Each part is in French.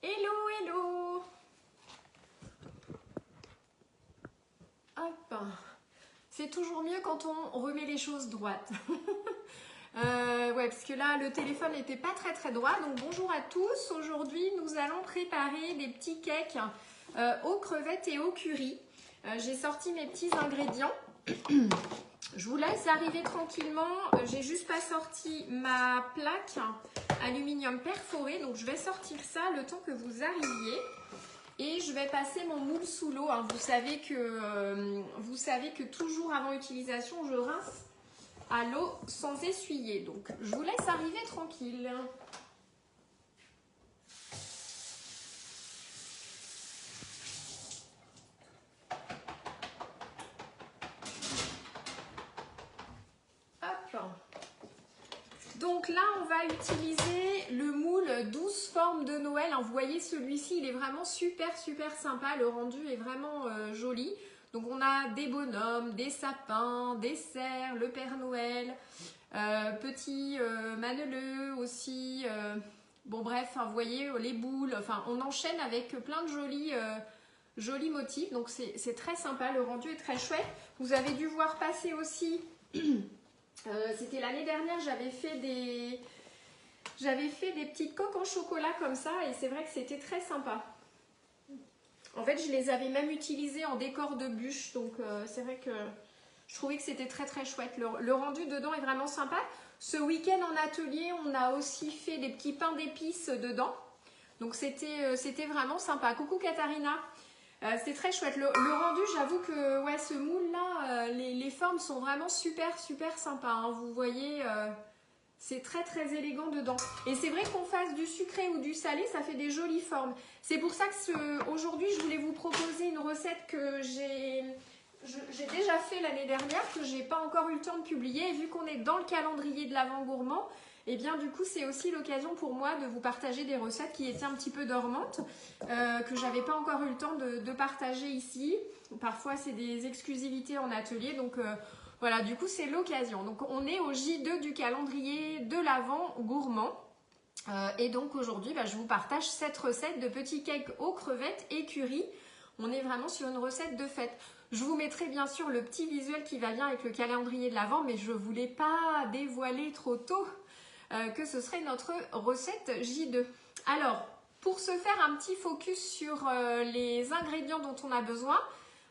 Hello, hello. Hop. C'est toujours mieux quand on remet les choses droites. Ouais, parce que là, le téléphone n'était pas très droit. Donc, bonjour à tous. Aujourd'hui, nous allons préparer des petits cakes aux crevettes et au curry. J'ai sorti mes petits ingrédients. Je vous laisse arriver tranquillement. J'ai juste pas sorti ma plaque aluminium perforée. Donc, je vais sortir ça le temps que vous arriviez. Et je vais passer mon moule sous l'eau. Vous savez que toujours avant utilisation, je rince à l'eau sans essuyer. Donc, je vous laisse arriver tranquille. Hop. Donc là, on va utiliser le moule 12 formes de Noël. Vous voyez, celui-ci, il est vraiment super sympa. Le rendu est vraiment joli. Donc, on a des bonhommes, des sapins, des cerfs, le Père Noël, petit maneleux aussi. Bon, bref, vous voyez, les boules. Enfin, on enchaîne avec plein de jolis motifs. Donc, c'est très sympa. Le rendu est très chouette. Vous avez dû voir passer aussi... C'était l'année dernière, j'avais fait des petites coques en chocolat comme ça et c'est vrai que c'était très sympa. En fait, je les avais même utilisées en décor de bûche, donc c'est vrai que je trouvais que c'était très chouette. Le rendu dedans est vraiment sympa. Ce week-end en atelier, on a aussi fait des petits pains d'épices dedans, donc c'était vraiment sympa. Coucou Katharina. C'est très chouette. Le rendu, j'avoue que ouais, ce moule-là, les formes sont vraiment super sympas. Vous voyez, c'est très élégant dedans. Et c'est vrai qu'on fasse du sucré ou du salé, ça fait des jolies formes. C'est pour ça que aujourd'hui, je voulais vous proposer une recette que j'ai déjà fait l'année dernière, que j'ai pas encore eu le temps de publier. Et vu qu'on est dans le calendrier de l'Avent gourmand, et bien du coup c'est aussi l'occasion pour moi de vous partager des recettes qui étaient un petit peu dormantes, que j'avais pas encore eu le temps de partager ici. Parfois c'est des exclusivités en atelier, donc voilà, du coup c'est l'occasion. Donc on est au J2 du calendrier de l'Avent gourmand. Et donc aujourd'hui je vous partage cette recette de petits cakes aux crevettes et curry. On est vraiment sur une recette de fête. Je vous mettrai bien sûr le petit visuel qui va bien avec le calendrier de l'Avent, mais je ne voulais pas dévoiler trop tôt que ce serait notre recette J2. Alors, pour se faire un petit focus sur les ingrédients dont on a besoin,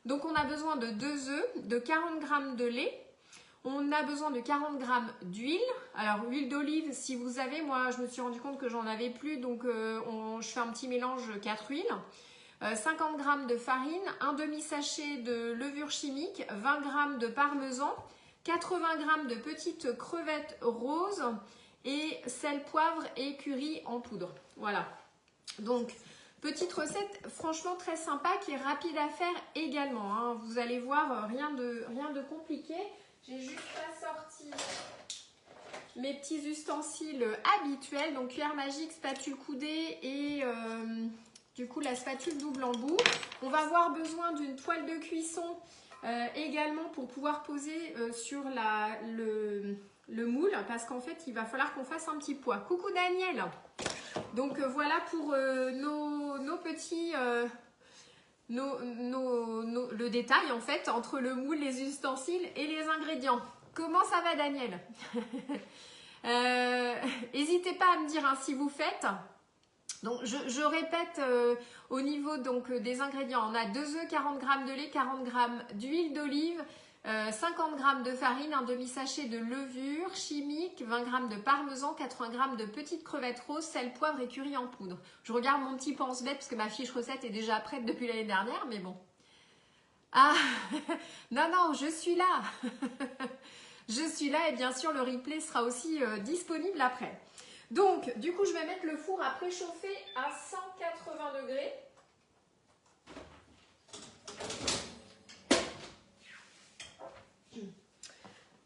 donc on a besoin de 2 œufs, de 40 g de lait, on a besoin de 40 g d'huile. Alors, huile d'olive, si vous avez, moi je me suis rendu compte que j'en avais plus, donc je fais un petit mélange 4 huiles. 50 g de farine, un demi-sachet de levure chimique, 20 g de parmesan, 80 g de petites crevettes roses, et sel, poivre et curry en poudre. Voilà. Donc, petite recette franchement très sympa qui est rapide à faire également. Vous allez voir, rien de compliqué. J'ai juste pas sorti mes petits ustensiles habituels. Donc, cuillère magique, spatule coudée et du coup la spatule double embout. On va avoir besoin d'une toile de cuisson également pour pouvoir poser sur le moule, parce qu'en fait il va falloir qu'on fasse un petit poids. Coucou Daniel. Donc voilà pour nos petits le détail en fait entre le moule, les ustensiles et les ingrédients. Comment ça va Daniel? N'hésitez pas à me dire si vous faites. Donc je répète au niveau donc, des ingrédients, on a 2 œufs, 40 g de lait, 40 g d'huile d'olive, 50 g de farine, un demi-sachet de levure chimique, 20 g de parmesan, 80 g de petites crevettes roses, sel, poivre et curry en poudre. Je regarde mon petit pense-bête parce que ma fiche recette est déjà prête depuis l'année dernière, mais bon. Ah, non, je suis là. Je suis là et bien sûr le replay sera aussi disponible après. Donc, du coup, je vais mettre le four à préchauffer à 180 degrés.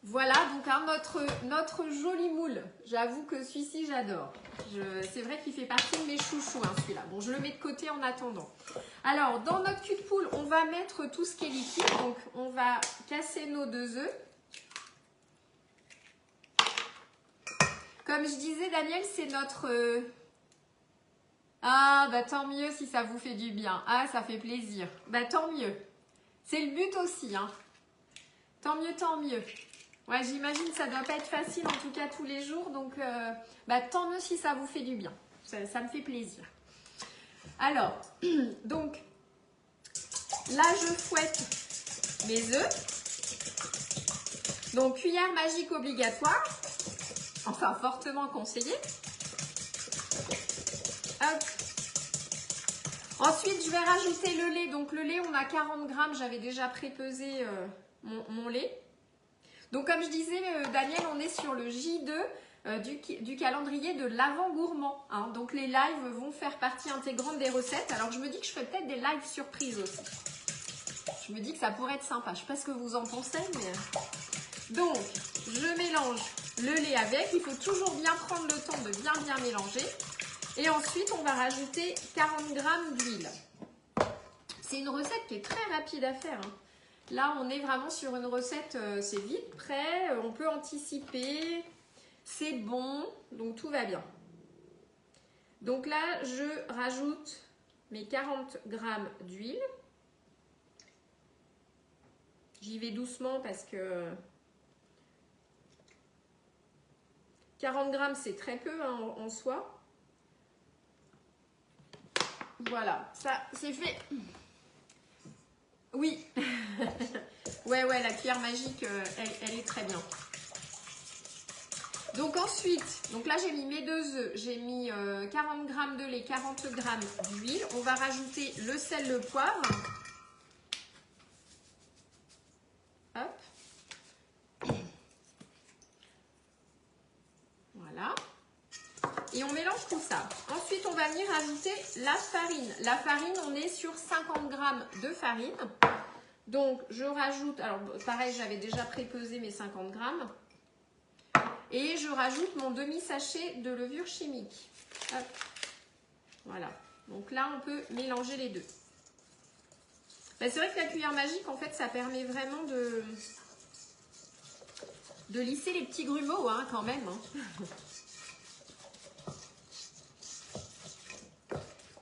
Voilà, donc notre joli moule. J'avoue que celui-ci, j'adore. C'est vrai qu'il fait partie de mes chouchous, celui-là. Bon, je le mets de côté en attendant. Alors, dans notre cul de poule, on va mettre tout ce qui est liquide. Donc, on va casser nos 2 œufs. Comme je disais, Daniel, c'est notre Ah, bah tant mieux si ça vous fait du bien. Ah, ça fait plaisir. Bah tant mieux. C'est le but aussi, hein. Tant mieux, tant mieux. Ouais, j'imagine que ça doit pas être facile, en tout cas tous les jours. Donc, bah tant mieux si ça vous fait du bien. Ça me fait plaisir. Alors, donc, là, je fouette mes œufs. Donc, cuillère magique obligatoire. Enfin, fortement conseillé. Hop. Ensuite, je vais rajouter le lait. Donc, le lait, on a 40 grammes. J'avais déjà prépesé mon lait. Donc, comme je disais, Daniel, on est sur le J2 du calendrier de l'Avent Gourmand. Hein. Donc, les lives vont faire partie intégrante des recettes. Alors, je me dis que je ferai peut-être des lives surprises aussi. Je me dis que ça pourrait être sympa. Je ne sais pas ce que vous en pensez, mais... Donc, je mélange le lait avec. Il faut toujours bien prendre le temps de bien mélanger. Et ensuite, on va rajouter 40 g d'huile. C'est une recette qui est très rapide à faire. Hein. Là, on est vraiment sur une recette, c'est vite prêt. On peut anticiper. C'est bon. Donc, tout va bien. Donc là, je rajoute mes 40 g d'huile. J'y vais doucement parce que 40 grammes, c'est très peu hein, en soi. Voilà, ça c'est fait. Oui. ouais, la cuillère magique, elle est très bien. Donc ensuite, donc là j'ai mis mes 2 œufs, j'ai mis 40 g de lait, 40 g d'huile. On va rajouter le sel, le poivre. Hop. Voilà. Et on mélange tout ça. Ensuite, on va venir ajouter la farine. La farine, on est sur 50 g de farine. Donc, je rajoute, alors pareil, j'avais déjà prépesé mes 50 g. Et je rajoute mon demi-sachet de levure chimique. Hop. Voilà. Donc là, on peut mélanger les deux. Ben, c'est vrai que la cuillère magique, en fait, ça permet vraiment de lisser les petits grumeaux, hein, quand même. Hein.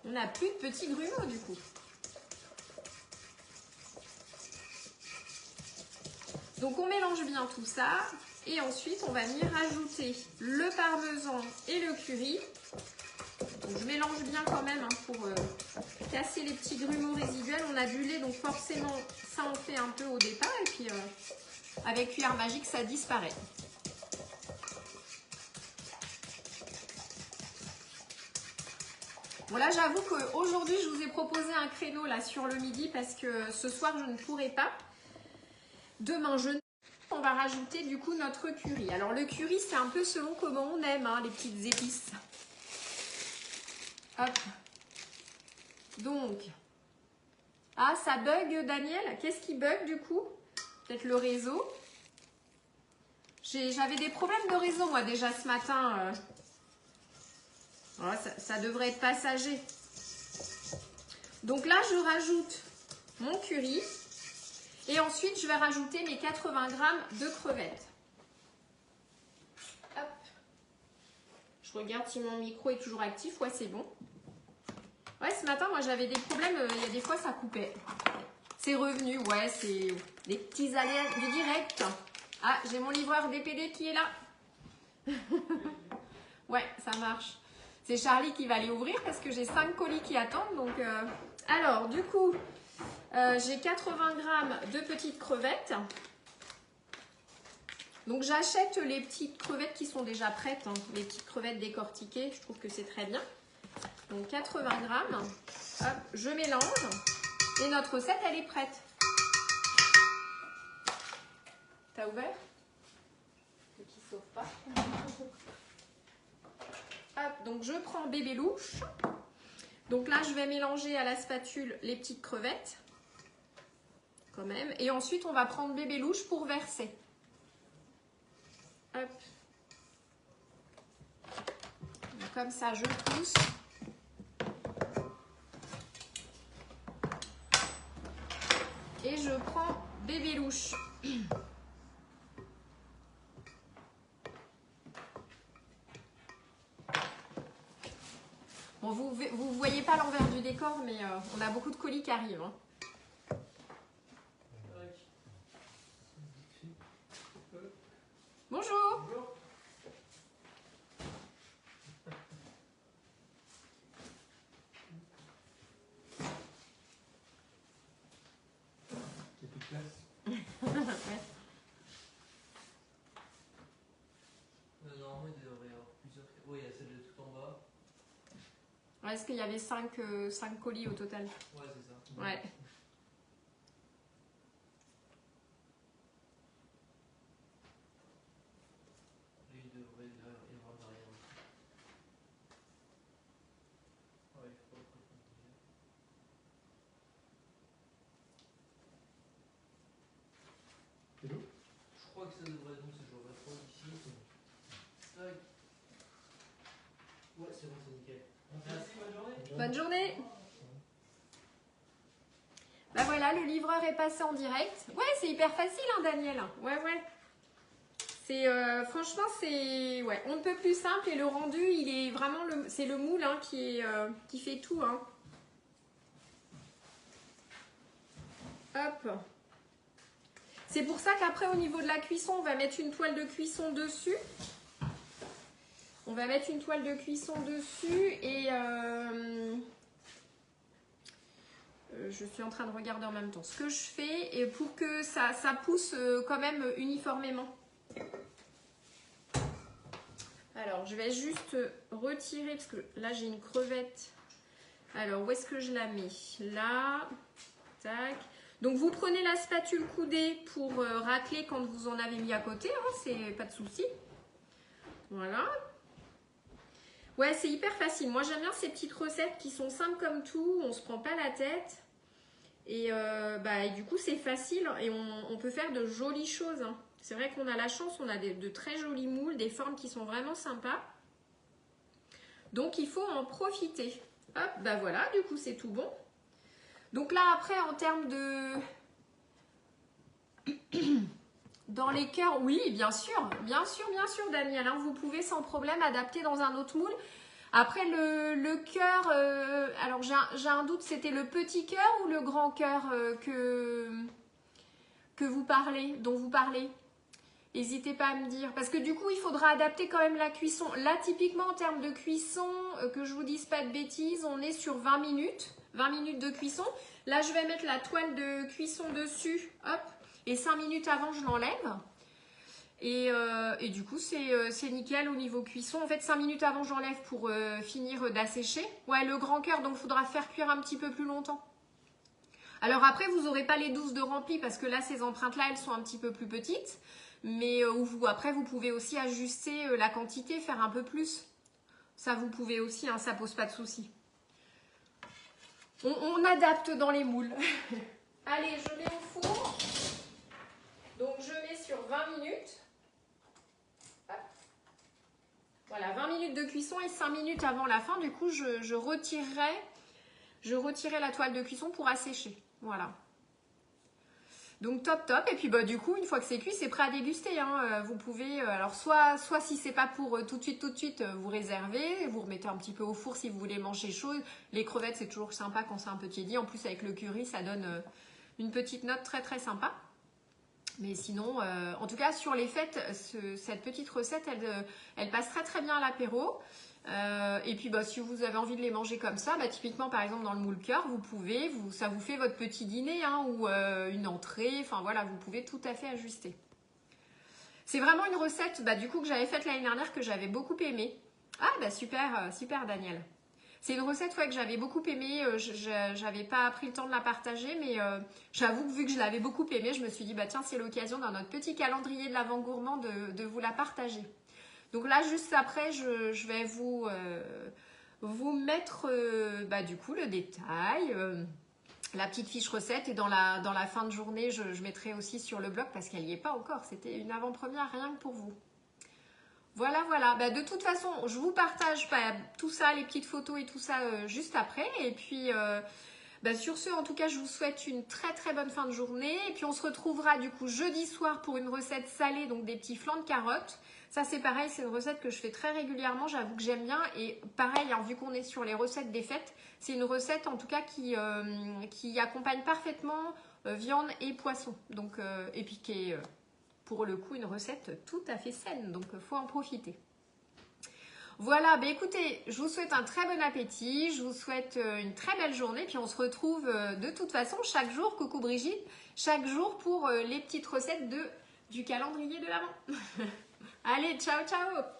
On n'a plus de petits grumeaux, du coup. Donc, on mélange bien tout ça. Et ensuite, on va venir rajouter le parmesan et le curry. Donc, je mélange bien quand même hein, pour casser les petits grumeaux résiduels. On a du lait, donc forcément, ça en fait un peu au départ. Et puis, avec cuillère magique, ça disparaît. Bon là, j'avoue qu'aujourd'hui, je vous ai proposé un créneau là sur le midi parce que ce soir, je ne pourrai pas. Demain, on va rajouter du coup notre curry. Alors le curry, c'est un peu selon comment on aime hein, les petites épices. Hop. Donc, ah ça bug Daniel. Qu'est-ce qui bug du coup? Peut-être le réseau. J'avais des problèmes de réseau moi déjà ce matin. Voilà, ça devrait être passager. Donc là, je rajoute mon curry. Et ensuite, je vais rajouter mes 80 g de crevettes. Hop. Je regarde si mon micro est toujours actif. Ouais, c'est bon. Ouais, ce matin, moi, j'avais des problèmes. Il y a des fois, ça coupait. C'est revenu. Ouais, c'est des petits aléas du direct. Ah, j'ai mon livreur DPD qui est là. Ouais, ça marche. C'est Charlie qui va aller ouvrir parce que j'ai 5 colis qui attendent. Donc, alors, du coup, j'ai 80 g de petites crevettes. Donc, j'achète les petites crevettes qui sont déjà prêtes. Hein, les petites crevettes décortiquées. Je trouve que c'est très bien. Donc, 80 g. Hop, je mélange. Et notre recette, elle est prête. T'as ouvert? Qui ne sauve pas. Hop, donc je prends bébé louche. Donc là, je vais mélanger à la spatule les petites crevettes. Quand même. Et ensuite, on va prendre bébé louche pour verser. Hop. Donc, comme ça, je pousse. Et je prends bébé louche. Bon, Bon, vous voyez pas l'envers du décor, mais on a beaucoup de colis qui arrivent. Hein. Bonjour. Bonjour. Il y a plus de place. Ouais. Normalement, il devrait y avoir plusieurs. Oui, il y a celle de tout en bas. Ouais, est-ce qu'il y avait 5 colis au total? Ouais, c'est ça. Ouais. Et il devrait y avoir derrière aussi. Ouais, il faut pas trop compliqué. C'est l'eau? Je crois que ça devrait donc se jouer trop ici. Tac. Ouais, c'est bon, c'est nickel. Merci, bonne journée. Bonne journée. Bah voilà, le livreur est passé en direct. Ouais, c'est hyper facile, hein, Daniel. Ouais, ouais. C'est franchement, c'est ouais, on ne peut plus simple et le rendu, il est vraiment c'est le moule hein, qui fait tout. Hein. Hop. C'est pour ça qu'après, au niveau de la cuisson, on va mettre une toile de cuisson dessus. On va mettre une toile de cuisson dessus et je suis en train de regarder en même temps ce que je fais et pour que ça pousse quand même uniformément. Alors, je vais juste retirer parce que là, j'ai une crevette. Alors, où est-ce que je la mets? Là. Tac. Donc, vous prenez la spatule coudée pour racler quand vous en avez mis à côté. Hein, c'est pas de souci. Voilà. Ouais, c'est hyper facile. Moi, j'aime bien ces petites recettes qui sont simples comme tout. On se prend pas la tête. Et, et du coup, c'est facile. Et on peut faire de jolies choses. Hein. C'est vrai qu'on a la chance. On a de très jolis moules, des formes qui sont vraiment sympas. Donc, il faut en profiter. Hop, bah voilà, du coup, c'est tout bon. Donc là, après, en termes de... Dans les cœurs, oui, bien sûr, Daniel. Hein, vous pouvez sans problème adapter dans un autre moule. Après, le cœur, alors j'ai un doute, c'était le petit cœur ou le grand cœur que vous parlez, dont vous parlez? N'hésitez pas à me dire. Parce que du coup, il faudra adapter quand même la cuisson. Là, typiquement, en termes de cuisson, que je vous dise pas de bêtises, on est sur 20 minutes. 20 minutes de cuisson. Là, je vais mettre la toile de cuisson dessus. Hop. Et 5 minutes avant, je l'enlève. Et du coup, c'est nickel au niveau cuisson. En fait, 5 minutes avant, j'enlève pour finir d'assécher. Ouais, le grand cœur, donc il faudra faire cuire un petit peu plus longtemps. Alors après, vous n'aurez pas les 12 de rempli parce que là, ces empreintes-là, elles sont un petit peu plus petites. Mais après, vous pouvez aussi ajuster la quantité, faire un peu plus. Ça, vous pouvez aussi, hein, ça pose pas de souci. On adapte dans les moules. Allez, je mets au four. Donc, je mets sur 20 minutes. Hop. Voilà, 20 minutes de cuisson et 5 minutes avant la fin. Du coup, je retirerai la toile de cuisson pour assécher. Voilà. Donc top top. Et puis bah du coup, une fois que c'est cuit, c'est prêt à déguster. Hein. Vous pouvez, alors soit si c'est pas pour tout de suite, vous réservez, vous remettez un petit peu au four si vous voulez manger chaud. Les crevettes, c'est toujours sympa quand c'est un peu tiédi. En plus avec le curry, ça donne une petite note très très sympa. Mais sinon, en tout cas sur les fêtes, cette petite recette, elle passe très très bien à l'apéro. Et puis bah, si vous avez envie de les manger comme ça, bah, typiquement par exemple dans le moule cœur, vous pouvez, ça vous fait votre petit dîner hein, ou une entrée, enfin voilà, vous pouvez tout à fait ajuster. C'est vraiment une recette du coup que j'avais faite l'année dernière que j'avais beaucoup aimée. Ah bah super, super Daniel. C'est une recette que j'avais beaucoup aimée, j'avais pas pris le temps de la partager, mais j'avoue que vu que je l'avais beaucoup aimée, je me suis dit bah tiens c'est l'occasion dans notre petit calendrier de l'Avent gourmand de vous la partager. Donc là, juste après, je vais vous mettre du coup le détail, la petite fiche recette. Et dans la fin de journée, je mettrai aussi sur le blog parce qu'elle n'y est pas encore. C'était une avant-première rien que pour vous. Voilà, voilà. Bah, de toute façon, je vous partage tout ça, les petites photos et tout ça juste après. Et puis, sur ce, en tout cas, je vous souhaite une très très bonne fin de journée. Et puis, on se retrouvera du coup jeudi soir pour une recette salée, donc des petits flancs de carottes. Ça c'est pareil, c'est une recette que je fais très régulièrement, j'avoue que j'aime bien. Et pareil, hein, vu qu'on est sur les recettes des fêtes, c'est une recette en tout cas qui accompagne parfaitement viande et poisson. Donc, et puis qui est pour le coup une recette tout à fait saine, donc il faut en profiter. Voilà, bah écoutez, je vous souhaite un très bon appétit, je vous souhaite une très belle journée, puis on se retrouve de toute façon chaque jour, coucou Brigitte, chaque jour pour les petites recettes du calendrier de l'Avent. Allez, ciao ciao.